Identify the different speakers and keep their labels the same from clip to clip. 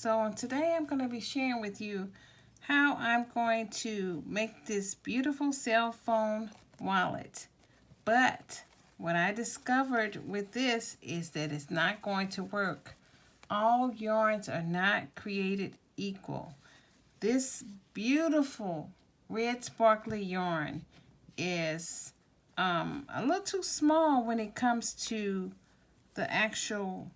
Speaker 1: So today I'm going to be sharing with you how I'm going to make this beautiful cell phone wallet. But what I discovered with this is that it's not going to work. All yarns are not created equal. This beautiful red sparkly yarn is a little too small when it comes to the actual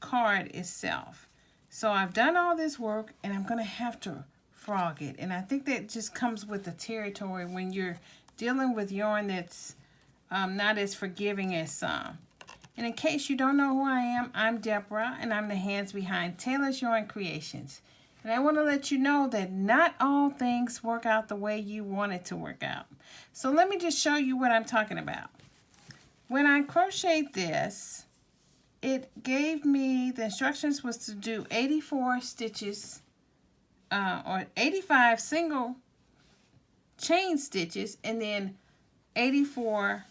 Speaker 1: card itself. So I've done all this work and I'm going to have to frog it. And I think that just comes with the territory when you're dealing with yarn that's not as forgiving as some. And in case you don't know who I am, I'm Deborah and I'm the hands behind Taylor's Yarn Creations. And I want to let you know that not all things work out the way you want it to work out. So let me just show you what I'm talking about. When I crocheted this, it gave me, the instructions was to do 84 stitches or 85 single chain stitches and then 84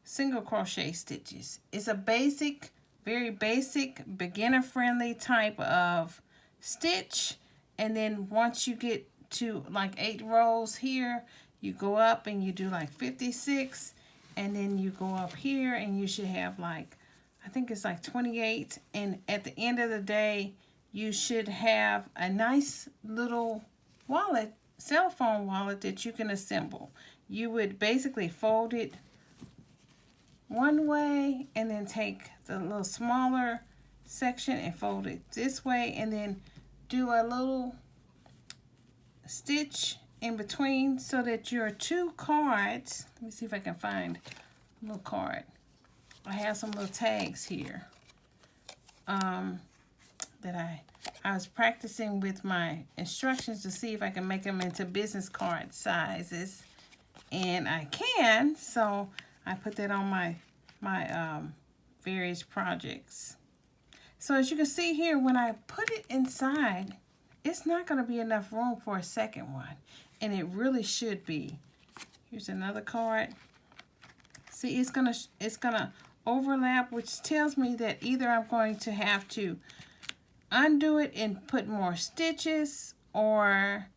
Speaker 1: single crochet stitches. It's a basic, very basic, beginner-friendly type of stitch. And then once you get to like 8 rows here, you go up and you do like 56. And then you go up here and you should have like, I think it's like 28. And at the end of the day, you should have a nice little wallet, cell phone wallet that you can assemble. You would basically fold it one way and then take the little smaller section and fold it this way and then do a little stitch in between so that your two cards, let me see if I can find a little card. I have some little tags here that I was practicing with my instructions to see if I can make them into business card sizes, and I can, so I put that on my various projects. So as you can see here, when I put it inside, it's not going to be enough room for a second one, and it really should be. Here's another card. See, it's gonna overlap, which tells me that either I'm going to have to undo it and put more stitches or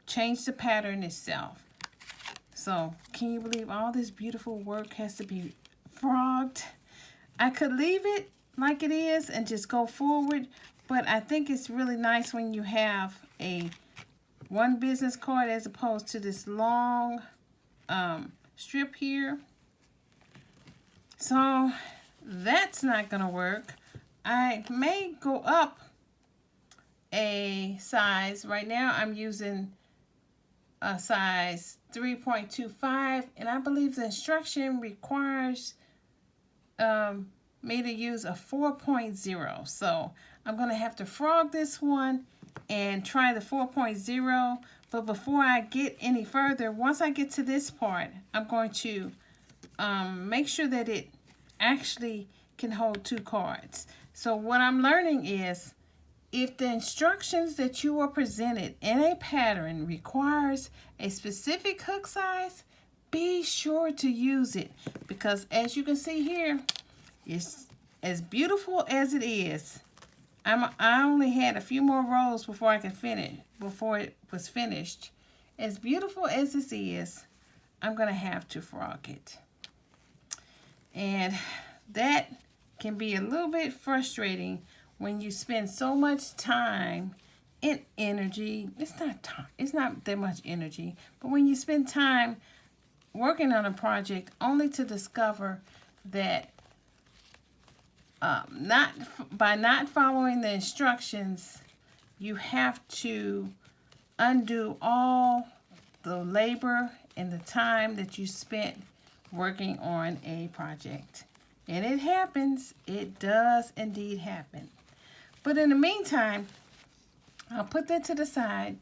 Speaker 1: change the pattern itself. So can you believe all this beautiful work has to be frogged? I could leave it like it is and just go forward, but I think it's really nice when you have one business card as opposed to this long strip here. So that's not gonna work. I may go up a size. Right now I'm using a size 3.25, and I believe the instruction requires me to use a 4.0. So I'm going to have to frog this one and try the 4.0. But before I get any further, once I get to this part, I'm going to make sure that it actually can hold 2 cards. So what I'm learning is, if the instructions that you are presented in a pattern requires a specific hook size, be sure to use it, because as you can see here, it's as beautiful as it is. I only had a few more rows before I could finish, before it was finished. As beautiful as this is, I'm going to have to frog it. And that can be a little bit frustrating when you spend so much time and energy. It's not that much energy, but when you spend time working on a project only to discover that by not following the instructions, you have to undo all the labor and the time that you spent working on a project. And it happens. It does indeed happen. But in the meantime, I'll put that to the side.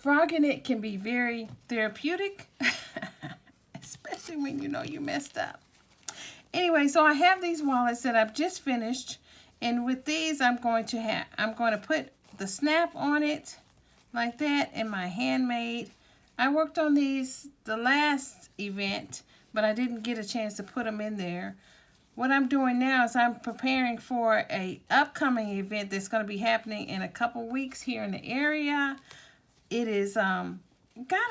Speaker 1: Frogging it can be very therapeutic, especially when you know you messed up. Anyway, so I have these wallets that I've just finished, and with these I'm going to put the snap on it like that in my handmade. I worked on these the last event, but I didn't get a chance to put them in there. what I'm doing now is I'm preparing for a upcoming event that's going to be happening in a couple weeks here in the area. It is got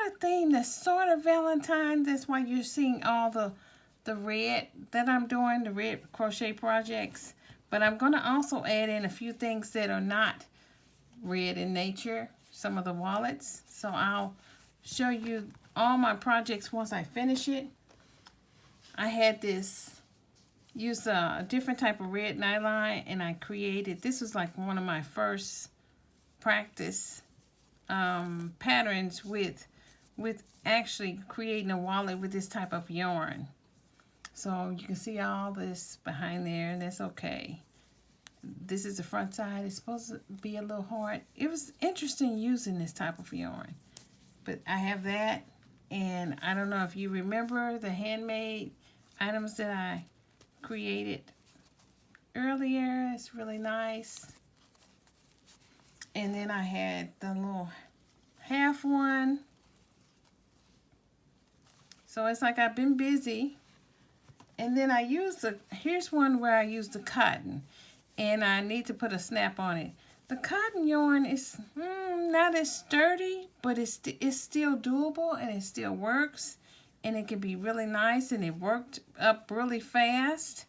Speaker 1: a theme that's sort of Valentine. That's why you're seeing all the red that I'm doing, the red crochet projects. But I'm going to also add in a few things that are not red in nature, some of the wallets. So I'll show you all my projects once I finish it. I had this, used a different type of red nylon, and I created, this was like one of my first practice patterns with actually creating a wallet with this type of yarn. So you can see all this behind there, and that's okay. This is the front side. It's supposed to be a little hard. It was interesting using this type of yarn. But I have that, and I don't know if you remember the handmade items that I created earlier. It's really nice. And then I had the little half one. So it's like I've been busy. And then I used here's one where I used the cotton, and I need to put a snap on it. The cotton yarn is not as sturdy, but it's still doable, and it still works, and it can be really nice, and it worked up really fast.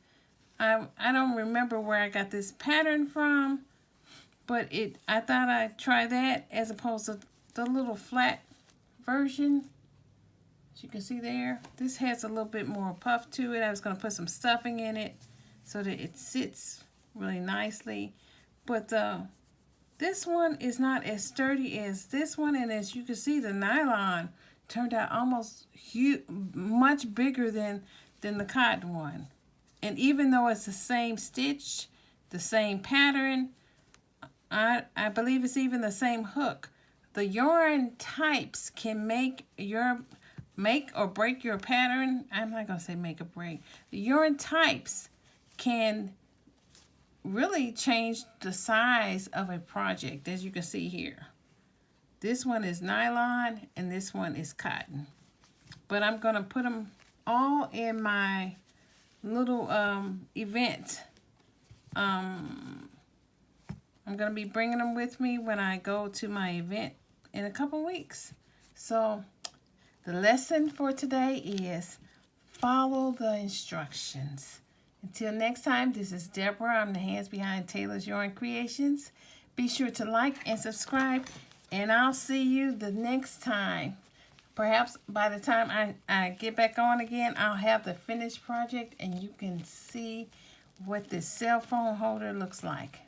Speaker 1: I don't remember where I got this pattern from, but I thought I'd try that as opposed to the little flat version. As you can see there, this has a little bit more puff to it. I was going to put some stuffing in it so that it sits really nicely. But this one is not as sturdy as this one, and as you can see, the nylon turned out almost much bigger than the cotton one. And even though it's the same stitch, the same pattern, I believe it's even the same hook. The yarn types can make or break your pattern. I'm not going to say make or break. The yarn types can really change the size of a project, as you can see here. This one is nylon and this one is cotton. But I'm going to put them all in my little event. I'm going to be bringing them with me when I go to my event in a couple weeks. So the lesson for today is follow the instructions. Until next time, this is Deborah. I'm the hands behind Taylor's Yarn Creations. Be sure to like and subscribe, and I'll see you the next time. Perhaps by the time I get back on again, I'll have the finished project, and you can see what this cell phone holder looks like.